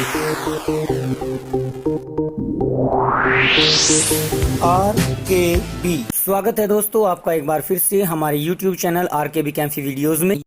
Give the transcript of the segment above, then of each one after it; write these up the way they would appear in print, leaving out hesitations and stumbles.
RKB स्वागत है दोस्तों आपका एक बार फिर से हमारे YouTube चैनल RKB कैंफी वीडियोस में।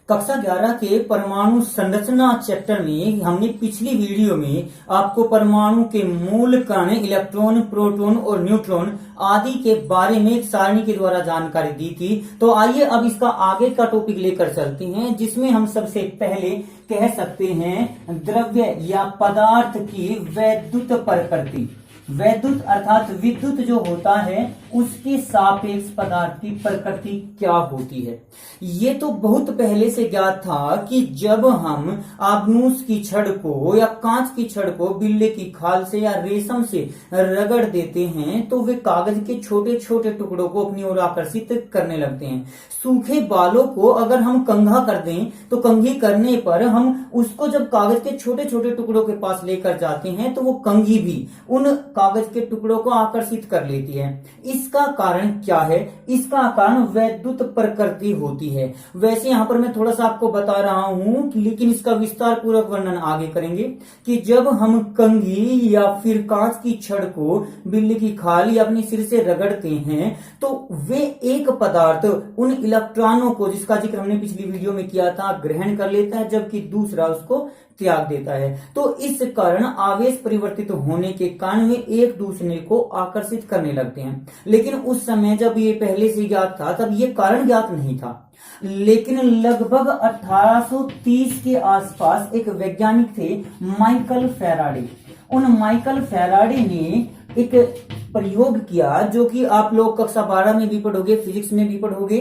कक्षा 11 के परमाणु संरचना चैप्टर में हमने पिछली वीडियो में आपको परमाणु के मूल कण, इलेक्ट्रॉन, प्रोटॉन और न्यूट्रॉन आदि के बारे में एक सारणी के द्वारा जानकारी दी थी। तो आइए अब इसका आगे का टॉपिक लेकर चलते हैं, जिसमें हम सबसे पहले कह सकते हैं द्रव्य या पदार्थ की वैद्युत प्रकृति। वैद्युत अर्थात विद्युत जो होता है उसके सापेक्ष पदार्थ की प्रकृति क्या होती है। ये तो बहुत पहले से ज्ञात था कि जब हम आबनूस की छड़ को या कांच की छड़ को बिल्ले की खाल से या रेशम से रगड़ देते हैं तो वे कागज के छोटे छोटे टुकड़ों को अपनी ओर आकर्षित करने लगते हैं। सूखे बालों को अगर हम कंघा कर दें तो कंघी करने पर हम उसको जब कागज के छोटे छोटे टुकड़ों के पास लेकर जाते हैं तो वो कंघी भी उन कागज के टुकड़ों को आकर्षित कर लेती है। इसका कारण क्या है? इसका कारण वैद्युत प्रकृति होती है। वैसे यहाँ पर मैं थोड़ा सा आपको बता रहा हूँ, लेकिन इसका विस्तार पूर्वक वर्णन आगे करेंगे कि जब हम कंघी या फिर कांच की छड़ को बिल्ली की खाल या अपने सिर से रगड़ते हैं तो वे एक पदार्थ उन इलेक्ट्रॉनों को, जिसका जिक्र हमने पिछली वीडियो में किया था, ग्रहण कर लेता है, जबकि दूसरा उसको त्याग देता है। तो इस कारण आवेश परिवर्तित होने के कारण वे एक दूसरे को आकर्षित करने लगते हैं। लेकिन उस समय जब ये पहले से ज्ञात था तब ये कारण ज्ञात नहीं था। लेकिन लगभग 1830 के आसपास एक वैज्ञानिक थे माइकल फैराडे। उन माइकल फैराडे ने एक प्रयोग किया जो कि आप लोग कक्षा 12 में भी पढ़ोगे, फिजिक्स में भी पढ़ोगे,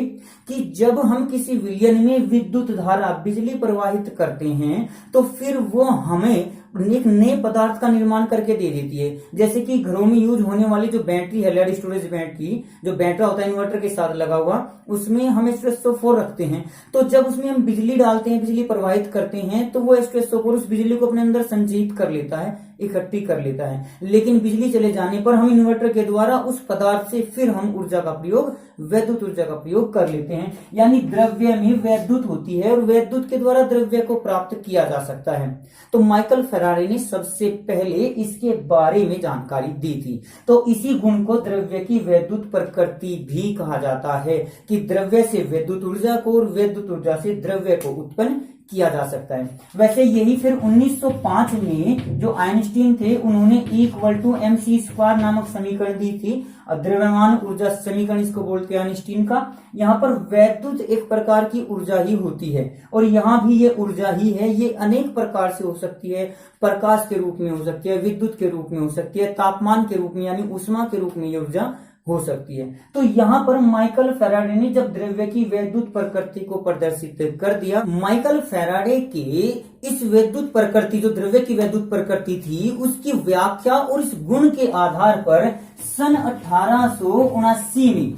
कि जब हम किसी विलयन में विद्युत धारा, बिजली प्रवाहित करते हैं तो फिर वो हमें एक नए पदार्थ का निर्माण करके दे देती है। जैसे कि घरों में यूज होने वाली जो बैटरी है, लेड स्टोरेज बैटरी, जो बैटरा होता है इन्वर्टर के साथ लगा हुआ, उसमें हम H2SO4 रखते हैं। तो जब उसमें हम बिजली डालते हैं, बिजली प्रवाहित करते हैं, तो वो H2SO4 उस बिजली को अपने अंदर संचित कर लेता है, इकट्ठी कर लेता है। लेकिन बिजली चले जाने पर हम इन्वर्टर के द्वारा उस पदार्थ से फिर हम ऊर्जा का प्रयोग, वैद्युत ऊर्जा का प्रयोग कर लेते हैं। यानी द्रव्य में वैद्युत होती है और वैद्युत के द्वारा द्रव्य को प्राप्त किया जा सकता है। तो माइकल फैराडे ने सबसे पहले इसके बारे में जानकारी दी थी। तो इसी गुण को द्रव्य की वैद्युत प्रकृति भी कहा जाता है कि द्रव्य से वैद्युत ऊर्जा को और वैद्युत ऊर्जा से द्रव्य को उत्पन्न किया जा सकता है। वैसे यही फिर 1905 में जो आइंस्टीन थे उन्होंने E=mc² नामक समीकरण दी थी। द्रव्यमान ऊर्जा समीकरण इसको बोलते हैं आइंस्टीन का। यहाँ पर वैद्युत एक प्रकार की ऊर्जा ही होती है और यहाँ भी ये ऊर्जा ही है। ये अनेक प्रकार से हो सकती है, प्रकाश के रूप में हो सकती है, विद्युत के रूप में हो सकती है, तापमान के रूप में यानी ऊष्मा के रूप में ये ऊर्जा हो सकती है। तो यहाँ पर माइकल फैराडे ने जब द्रव्य की वैद्युत प्रकृति को प्रदर्शित कर दिया, माइकल फैराडे के इस वैद्युत प्रकृति, जो द्रव्य की वैद्युत प्रकृति थी, उसकी व्याख्या और इस गुण के आधार पर सन 1879 में,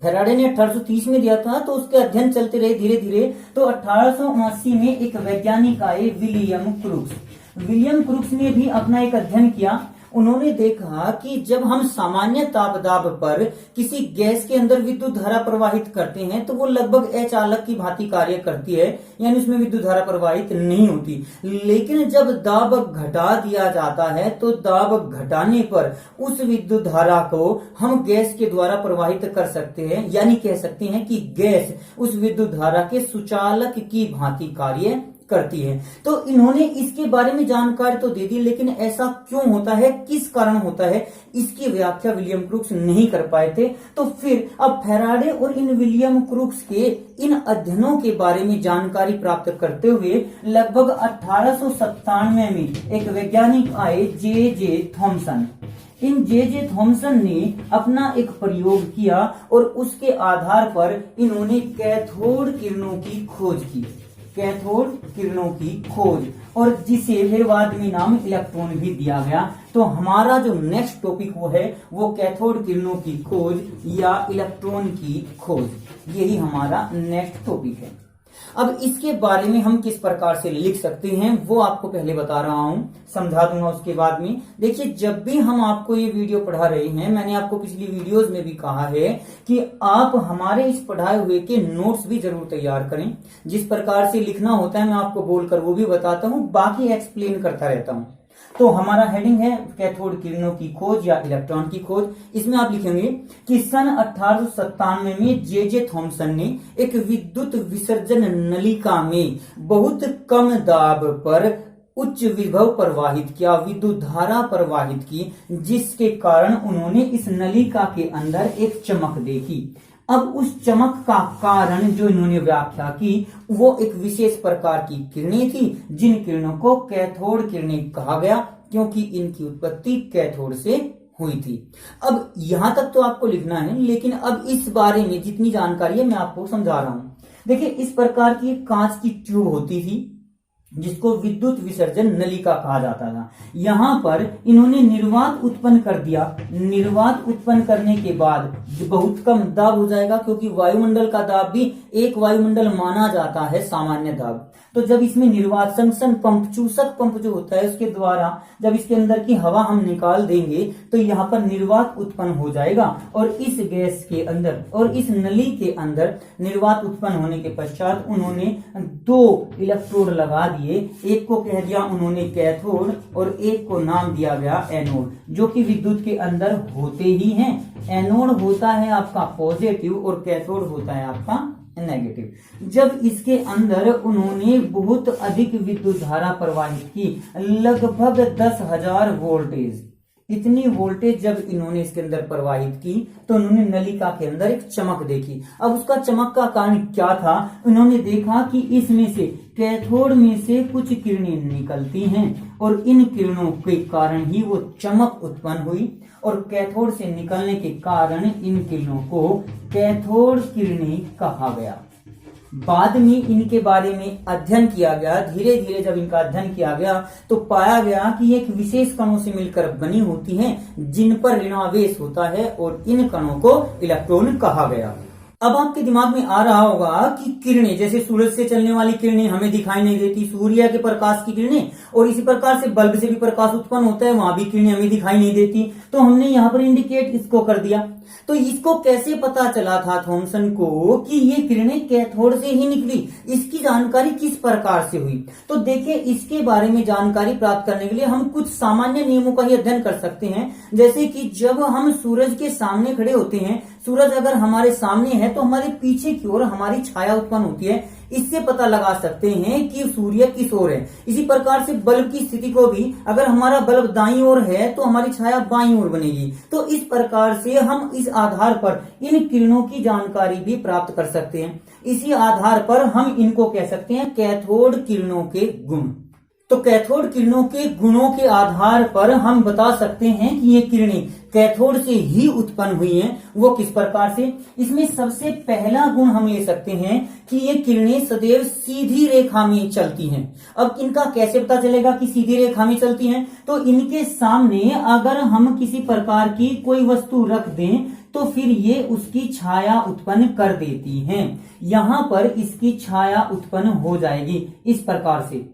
फैराडे ने 1830 में दिया था तो उसके अध्ययन चलते रहे धीरे धीरे। तो 1879 में एक वैज्ञानिक आए, विलियम क्रूक्स। विलियम क्रूक्स ने भी अपना एक अध्ययन किया। उन्होंने देखा कि जब हम सामान्य ताप दाब पर किसी गैस के अंदर विद्युत धारा प्रवाहित करते हैं तो वो लगभग अचालक की भांति कार्य करती है, यानी उसमें विद्युत धारा प्रवाहित नहीं होती। लेकिन जब दाब घटा दिया जाता है तो दाब घटाने पर उस विद्युत धारा को हम गैस के द्वारा प्रवाहित कर सकते हैं, यानी कह सकते हैं कि गैस उस विद्युत धारा के सुचालक की भांति कार्य करती है। तो इन्होंने इसके बारे में जानकारी तो दे दी, लेकिन ऐसा क्यों होता है, किस कारण होता है, इसकी व्याख्या विलियम क्रूक्स नहीं कर पाए थे। तो फिर अब फैराडे और इन विलियम क्रूक्स के इन अध्ययनों के बारे में जानकारी प्राप्त करते हुए लगभग 1897 में एक वैज्ञानिक आए, जे थॉमसन। इन जे थॉमसन ने अपना एक प्रयोग किया और उसके आधार पर इन्होंने कैथोड किरणों की खोज की, कैथोड किरणों की खोज, और जिसे फिर बाद में नाम इलेक्ट्रॉन भी दिया गया। तो हमारा जो नेक्स्ट टॉपिक वो है वो कैथोड किरणों की खोज या इलेक्ट्रॉन की खोज, यही हमारा नेक्स्ट टॉपिक है। अब इसके बारे में हम किस प्रकार से लिख सकते हैं वो आपको पहले बता रहा हूं, समझा दूंगा उसके बाद में। देखिए, जब भी हम आपको ये वीडियो पढ़ा रहे हैं, मैंने आपको पिछली वीडियोस में भी कहा है कि आप हमारे इस पढ़ाए हुए के नोट्स भी जरूर तैयार करें। जिस प्रकार से लिखना होता है मैं आपको बोलकर वो भी बताता हूं, बाकी एक्सप्लेन करता रहता हूं। तो हमारा हेडिंग है कैथोड किरणों की खोज या इलेक्ट्रॉन की खोज। इसमें आप लिखेंगे कि सन 1897 में जे थॉमसन ने एक विद्युत विसर्जन नलिका में बहुत कम दाब पर उच्च विभव प्रवाहित किया, विद्युत धारा प्रवाहित की, जिसके कारण उन्होंने इस नलिका के अंदर एक चमक देखी। अब उस चमक का कारण जो इन्होंने व्याख्या की वो एक विशेष प्रकार की किरणें थी, जिन किरणों को कैथोड किरणें कहा गया, क्योंकि इनकी उत्पत्ति कैथोड से हुई थी। अब यहां तक तो आपको लिखना है, लेकिन अब इस बारे में जितनी जानकारी है मैं आपको समझा रहा हूं। देखिए, इस प्रकार की कांच की ट्यूब होती थी जिसको विद्युत विसर्जन नलिका कहा जाता था। यहां पर इन्होंने निर्वात उत्पन्न कर दिया। निर्वात उत्पन्न करने के बाद बहुत कम दाब हो जाएगा, क्योंकि वायुमंडल का दाब भी एक वायुमंडल माना जाता है सामान्य दाब। तो जब इसमें निर्वात संक्शन पंप, चूसक पंप जो होता है, उसके द्वारा जब इसके अंदर की हवा हम निकाल देंगे तो यहाँ पर निर्वात उत्पन्न हो जाएगा, और इस गैस के अंदर और इस नली के अंदर निर्वात उत्पन्न होने के पश्चात उन्होंने 2 इलेक्ट्रोड लगा दिए। एक को कह दिया उन्होंने कैथोड और एक को नाम दिया गया एनोड, जो कि विद्युत के अंदर होते ही हैं। एनोड होता है आपका पॉजिटिव और कैथोड होता है आपका नेगेटिव। जब इसके अंदर उन्होंने बहुत अधिक विद्युत धारा प्रवाहित की, लगभग 10,000 वोल्टेज, इतनी वोल्टेज जब इन्होंने इसके अंदर प्रवाहित की तो उन्होंने नलिका के अंदर एक चमक देखी। अब उसका चमक का कारण क्या था? उन्होंने देखा कि इसमें से कैथोड में से कुछ किरणें निकलती हैं और इन किरणों के कारण ही वो चमक उत्पन्न हुई, और कैथोड से निकलने के कारण इन किरणों को कैथोड किरणें कहा गया। बाद में इनके बारे में अध्ययन किया गया। धीरे धीरे जब इनका अध्ययन किया गया तो पाया गया कि एक विशेष कणों से मिलकर बनी होती हैं, जिन पर ऋणावेश होता है, और इन कणों को इलेक्ट्रॉन कहा गया। अब आपके दिमाग में आ रहा होगा कि किरणें, जैसे सूरज से चलने वाली किरणें हमें दिखाई नहीं देती, सूर्य के प्रकाश की किरणें, और इसी प्रकार से बल्ब से भी प्रकाश उत्पन्न होता है, वहां भी किरणें हमें दिखाई नहीं देती। तो हमने यहाँ पर इंडिकेट इसको कर दिया। तो इसको कैसे पता चला था थॉमसन को कि ये किरणें कैथोड से ही निकली? इसकी जानकारी किस प्रकार से हुई? तो देखिए, इसके बारे में जानकारी प्राप्त करने के लिए हम कुछ सामान्य नियमों का ही अध्ययन कर सकते हैं। जैसे कि जब हम सूरज के सामने खड़े होते हैं, सूरज अगर हमारे सामने है तो हमारे पीछे की ओर हमारी छाया उत्पन्न होती है। इससे पता लगा सकते हैं कि सूर्य किस ओर है। इसी प्रकार से बल्ब की स्थिति को भी, अगर हमारा बल्ब दाईं ओर है तो हमारी छाया बाईं ओर बनेगी। तो इस प्रकार से हम इस आधार पर इन किरणों की जानकारी भी प्राप्त कर सकते हैं। इसी आधार पर हम इनको कह सकते हैं कैथोड किरणों के गुण। तो कैथोड किरणों के गुणों के आधार पर हम बता सकते हैं कि ये किरणें कैथोड से ही उत्पन्न हुई हैं। वो किस प्रकार से? इसमें सबसे पहला गुण हम ले सकते हैं कि ये किरणें सदैव सीधी रेखा में चलती हैं। अब इनका कैसे पता चलेगा कि सीधी रेखा में चलती हैं? तो इनके सामने अगर हम किसी प्रकार की कोई वस्तु रख दें तो फिर ये उसकी छाया उत्पन्न कर देती हैं। यहां पर इसकी छाया उत्पन्न हो जाएगी इस प्रकार से।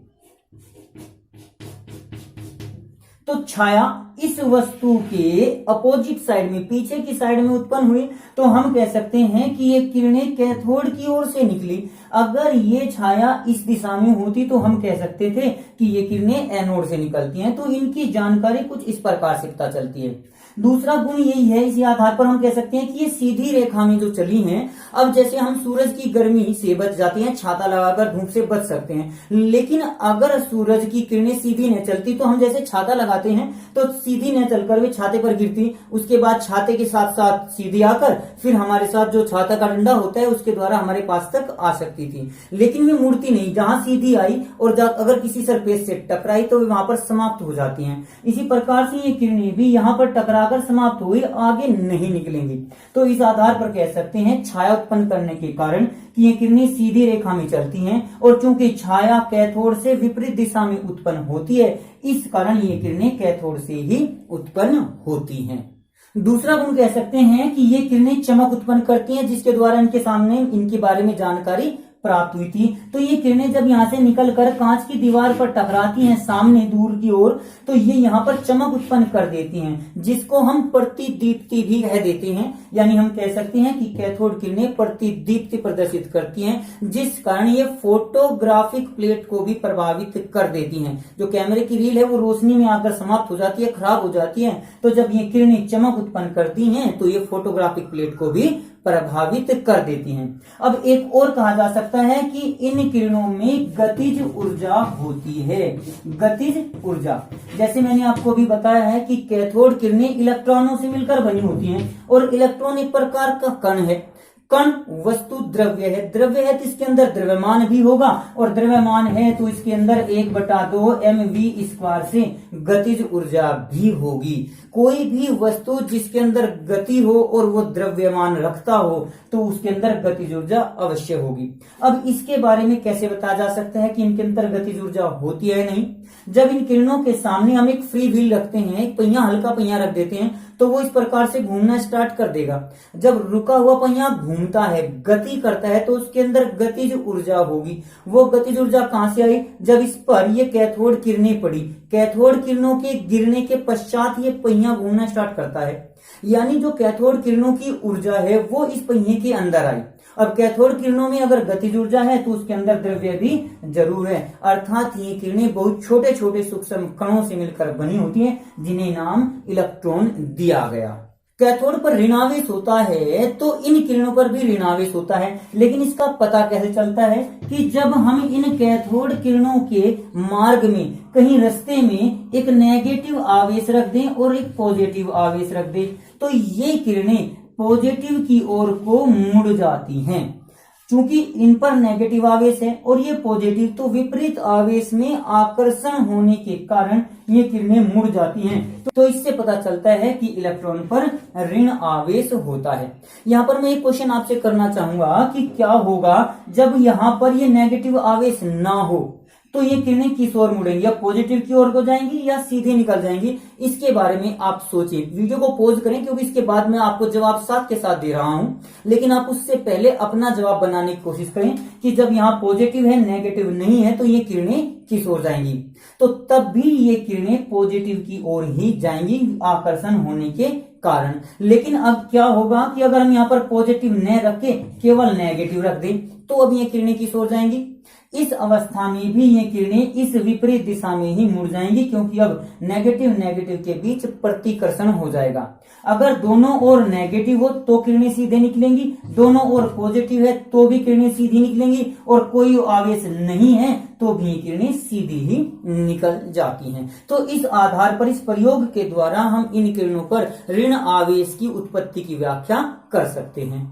तो छाया इस वस्तु के अपोजिट साइड में, पीछे की साइड में उत्पन्न हुई, तो हम कह सकते हैं कि ये किरणें कैथोड की ओर से निकली। अगर ये छाया इस दिशा में होती तो हम कह सकते थे कि ये किरणें एनोड से निकलती हैं। तो इनकी जानकारी कुछ इस प्रकार से पता चलती है। दूसरा गुण यही है, इसी आधार पर हम कह सकते हैं कि ये सीधी रेखा में जो चली हैं। अब जैसे हम सूरज की गर्मी से बच जाते हैं, छाता लगाकर धूप से बच सकते हैं, लेकिन अगर सूरज की किरणें सीधी न चलती तो हम जैसे छाता लगाते हैं तो सीधी न चलकर वे छाते पर गिरती, उसके बाद छाते के साथ साथ सीधी आकर फिर हमारे साथ जो छाता का डंडा होता है उसके द्वारा हमारे पास तक आ सकती थी। लेकिन वे मुड़ती नहीं, जहां सीधी आई और अगर किसी सरफेस से टकराई तो वे वहां पर समाप्त हो जाती हैं। इसी प्रकार से ये किरणें भी यहाँ पर टकराकर समाप्त हुई, आगे नहीं निकलेंगी। तो इस आधार पर कह सकते हैं छाया उत्पन्न करने के कारण कि ये किरणें सीधी रेखा में चलती हैं, और चूंकि छाया कैथोड से विपरीत दिशा में उत्पन्न होती है, इस कारण ये किरणें कैथोड से ही उत्पन्न होती हैं। दूसरा गुण कह सकते हैं कि ये किरणें चमक उत्पन्न करती हैं, जिसके द्वारा इनके सामने इनके बारे में जानकारी प्राप्त हुई थी। तो ये किरणें जब यहाँ से निकलकर कांच की दीवार पर टकराती हैं सामने दूर की ओर, तो ये यहाँ पर चमक उत्पन्न कर देती हैं, जिसको हम प्रतिदीप्ति भी कह देते हैं। यानी हम कह सकते हैं कि कैथोड किरणें प्रतिदीप्ति प्रदर्शित करती हैं, जिस कारण ये फोटोग्राफिक प्लेट को भी प्रभावित कर देती हैं। जो कैमरे की रील है वो रोशनी में आकर समाप्त हो जाती है, खराब हो जाती है। तो जब ये किरणें चमक उत्पन्न करती हैं तो ये फोटोग्राफिक प्लेट को भी प्रभावित कर देती हैं। अब एक और कहा जा सकता है कि इन किरणों में गतिज ऊर्जा होती है। गतिज ऊर्जा, जैसे मैंने आपको भी बताया है कि कैथोड किरणें इलेक्ट्रॉनों से मिलकर बनी होती हैं, और इलेक्ट्रॉन एक प्रकार का कण है। कण वस्तु द्रव्य है, द्रव्य है तो इसके अंदर द्रव्यमान भी होगा, और द्रव्यमान है तो इसके अंदर 1/2 mv² से गतिज ऊर्जा भी होगी। कोई भी वस्तु जिसके अंदर गति हो और वो द्रव्यमान रखता हो तो उसके अंदर गतिज ऊर्जा अवश्य होगी। अब इसके बारे में कैसे बताया जा सकता है कि इनके अंदर गतिज ऊर्जा होती है नहीं? जब इन किरणों के सामने हम एक फ्री व्हील रखते हैं, एक पहिया, हल्का पहिया रख देते हैं, तो वो इस प्रकार से घूमना स्टार्ट कर देगा। जब रुका हुआ पहिया घूमता है, गति करता है, तो उसके अंदर गतिज ऊर्जा होगी। वो गतिज ऊर्जा कहां से आई? जब इस पर ये कैथोड किरणें पड़ी, कैथोड किरणों के गिरने के पश्चात ये पहिया घूमना स्टार्ट करता है। यानी जो कैथोड किरणों की ऊर्जा है वो इस पहिए के अंदर आई। अब कैथोड किरणों में अगर गतिज ऊर्जा है तो उसके अंदर द्रव्य भी जरूर है, अर्थात ये किरणें बहुत छोटे छोटे सूक्ष्म कणों से मिलकर बनी होती हैं, जिन्हें नाम इलेक्ट्रॉन दिया गया। कैथोड पर ऋणावेश होता है तो इन किरणों पर भी ऋणावेश होता है, लेकिन इसका पता कैसे चलता है कि जब हम इन कैथोड किरणों के मार्ग में कहीं रास्ते में एक नेगेटिव आवेश रख दें और एक पॉजिटिव आवेश रख दें, तो ये किरणें पॉजिटिव की ओर को मुड़ जाती हैं। चूंकि इन पर नेगेटिव आवेश है और ये पॉजिटिव, तो विपरीत आवेश में आकर्षण होने के कारण ये किरणें मुड़ जाती हैं। तो इससे पता चलता है कि इलेक्ट्रॉन पर ऋण आवेश होता है। यहाँ पर मैं एक क्वेश्चन आपसे करना चाहूंगा कि क्या होगा जब यहाँ पर ये नेगेटिव आवेश ना हो, तो ये किरणें किस ओर मुड़ेंगी? या पॉजिटिव की ओर को जाएंगी या सीधे निकल जाएंगी? इसके बारे में आप सोचिए। वीडियो को पॉज करें, क्योंकि इसके बाद मैं आपको जवाब साथ के साथ दे रहा हूं, लेकिन आप उससे पहले अपना जवाब बनाने की कोशिश करें कि जब यहाँ पॉजिटिव है, नेगेटिव नहीं है, तो ये किरणें किस ओर जाएंगी? तो तब भी ये किरणें पॉजिटिव की ओर ही जाएंगी, आकर्षण होने के कारण। लेकिन अब क्या होगा कि अगर हम यहाँ पर पॉजिटिव न रख के केवल नेगेटिव रख दें, तो अब ये किरणें किस ओर जाएंगी? इस अवस्था में भी ये किरणें इस विपरीत दिशा में ही मुड़ जाएंगी, क्योंकि अब नेगेटिव नेगेटिव के बीच प्रतिकर्षण हो जाएगा। अगर दोनों ओर नेगेटिव हो तो किरणें सीधे निकलेंगी, दोनों ओर पॉजिटिव है तो भी किरणें सीधी निकलेंगी, और कोई आवेश नहीं है तो भी किरणें सीधी ही निकल जाती हैं। तो इस आधार पर, इस प्रयोग के द्वारा हम इन किरणों पर ऋण आवेश की उत्पत्ति की व्याख्या कर सकते हैं।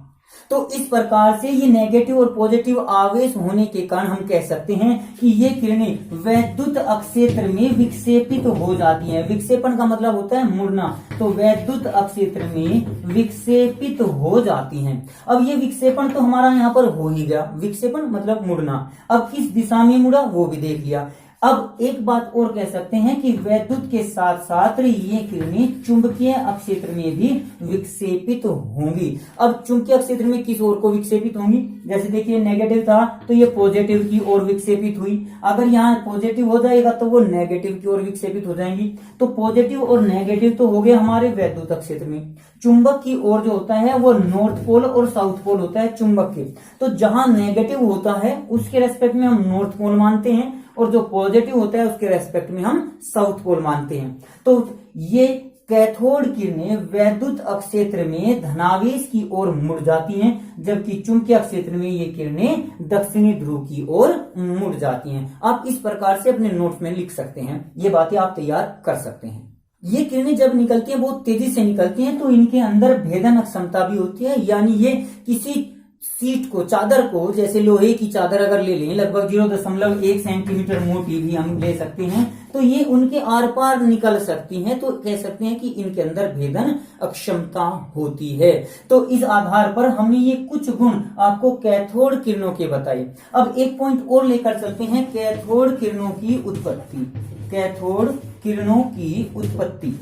तो इस प्रकार से ये नेगेटिव और पॉजिटिव आवेश होने के कारण हम कह सकते हैं कि ये किरणें वैद्युत अक्षेत्र में विक्षेपित हो जाती हैं। विक्षेपण का मतलब होता है मुड़ना, तो वैद्युत अक्षेत्र में विक्षेपित हो जाती हैं। अब ये विक्षेपण तो हमारा यहाँ पर हो ही गया, विक्षेपण मतलब मुड़ना। अब किस दिशा में मुड़ा वो भी देख लिया। अब एक बात और कह सकते हैं कि वैद्युत के साथ साथ ये किरणें चुंबकीय क्षेत्र में भी विक्षेपित होंगी। अब चुंबकीय क्षेत्र में किस ओर को विक्षेपित होंगी? जैसे देखिए नेगेटिव था तो ये पॉजिटिव की ओर विक्षेपित हुई। अगर यहाँ पॉजिटिव हो जाएगा तो वो नेगेटिव की ओर विक्षेपित हो जाएंगी। तो पॉजिटिव और नेगेटिव तो हो गए हमारे वैद्युत क्षेत्र में। चुंबक की ओर जो होता है वो नॉर्थ पोल और साउथ पोल होता है चुंबक के। तो जहां नेगेटिव होता है उसके रेस्पेक्ट में हम नॉर्थ पोल मानते हैं, और जो पॉजिटिव होता है उसके रेस्पेक्ट में हम साउथ पोल मानते हैं। तो ये कैथोड किरणें वैद्युत क्षेत्र में धनावेश की ओर मुड़ जाती हैं, जबकि चुंबकीय क्षेत्र में ये किरणें दक्षिणी ध्रुव की ओर मुड़ जाती हैं। आप इस प्रकार से अपने नोट्स में लिख सकते हैं, ये बातें आप तैयार कर सकते हैं। ये किरणें जब निकलती हैं बहुत तेजी से निकलती हैं, तो इनके अंदर भेदन क्षमता भी होती है। यानी ये किसी सीट को, चादर को, जैसे लोहे की चादर अगर ले लें, लगभग 0.1 सेंटीमीटर मोटी भी हम ले सकते हैं, तो ये उनके आर पार निकल सकती हैं। तो कह सकते हैं कि इनके अंदर भेदन क्षमता होती है। तो इस आधार पर हमने ये कुछ गुण आपको कैथोड किरणों के बताए। अब एक पॉइंट और लेकर चलते हैं, कैथोड किरणों की उत्पत्ति। कैथोड किरणों की उत्पत्ति।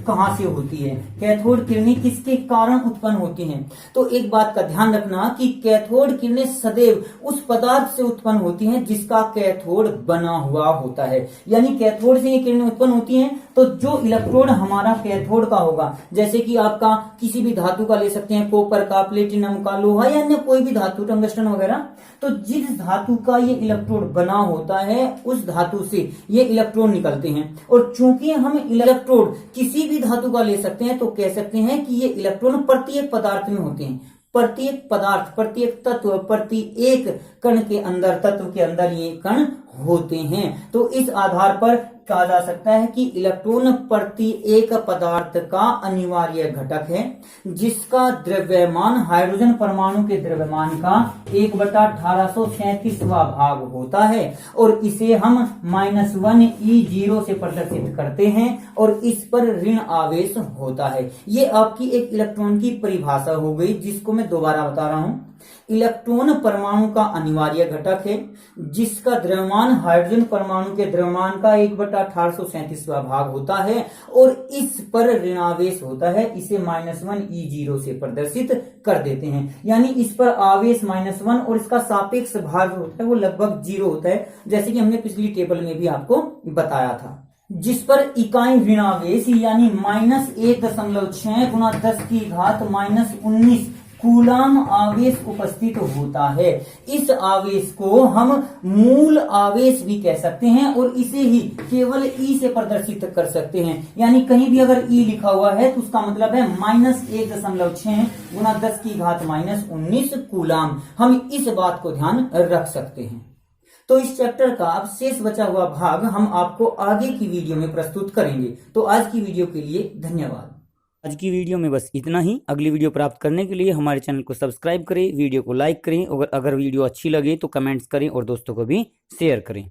कहां से होती है, कैथोड किरणें किसके कारण उत्पन्न होती हैं। तो एक बात का ध्यान रखना कि कैथोड किरणें सदैव उस पदार्थ से उत्पन्न होती हैं जिसका कैथोड बना हुआ होता है। यानी कैथोड से ये किरणें उत्पन्न होती हैं तो जो इलेक्ट्रोड हमारा कैथोड का होगा, जैसे कि आपका किसी भी धातु का ले सकते हैं, कॉपर का, प्लेटिनम का, लोहा या अन्य कोई भी धातु, टंगस्टन वगैरह, तो जिस धातु का ये इलेक्ट्रोड बना होता है उस धातु से ये इलेक्ट्रॉन निकलते हैं। और चूंकि हम इलेक्ट्रोड किसी भी धातु का ले सकते हैं तो कह सकते हैं कि ये इलेक्ट्रॉन प्रत्येक पदार्थ में होते हैं। प्रत्येक पदार्थ, प्रत्येक तत्व, प्रत्येक कण के अंदर, तत्व के अंदर ये कण होते हैं। तो इस आधार पर कहा जा सकता है कि इलेक्ट्रॉन प्रति एक पदार्थ का अनिवार्य घटक है, जिसका द्रव्यमान हाइड्रोजन परमाणु के द्रव्यमान का 1/1837वां भाग होता है। और इसे हम -1 से प्रदर्शित करते हैं और इस पर ऋण आवेश होता है। ये आपकी एक इलेक्ट्रॉन की परिभाषा हो गई, जिसको मैं दोबारा बता रहा हूं। इलेक्ट्रॉन परमाणु का अनिवार्य घटक है, जिसका द्रव्यमान हाइड्रोजन परमाणु के द्रव्यमान का 1/1837वां भाग होता है और इस पर ऋणावेश होता है। इसे -1 से प्रदर्शित कर देते हैं। यानी इस पर आवेश -1 और इसका सापेक्ष भार जो होता है वो लगभग 0 होता है, जैसे कि हमने पिछली टेबल में भी आपको बताया था। जिस पर इकाई ऋणावेश यानी -1.6 गुणा 10⁻⁻19 कूलाम आवेश उपस्थित होता है। इस आवेश को हम मूल आवेश भी कह सकते हैं और इसे ही केवल ई से प्रदर्शित कर सकते हैं। यानी कहीं भी अगर ई लिखा हुआ है तो उसका मतलब है -1.6 गुणा 10⁻⁻19 कूलाम। हम इस बात को ध्यान रख सकते हैं। तो इस चैप्टर का अब शेष बचा हुआ भाग हम आपको आगे की वीडियो में प्रस्तुत करेंगे। तो आज की वीडियो के लिए धन्यवाद। आज की वीडियो में बस इतना ही। अगली वीडियो प्राप्त करने के लिए हमारे चैनल को सब्सक्राइब करें, वीडियो को लाइक करें और अगर वीडियो अच्छी लगे तो कमेंट्स करें और दोस्तों को भी शेयर करें।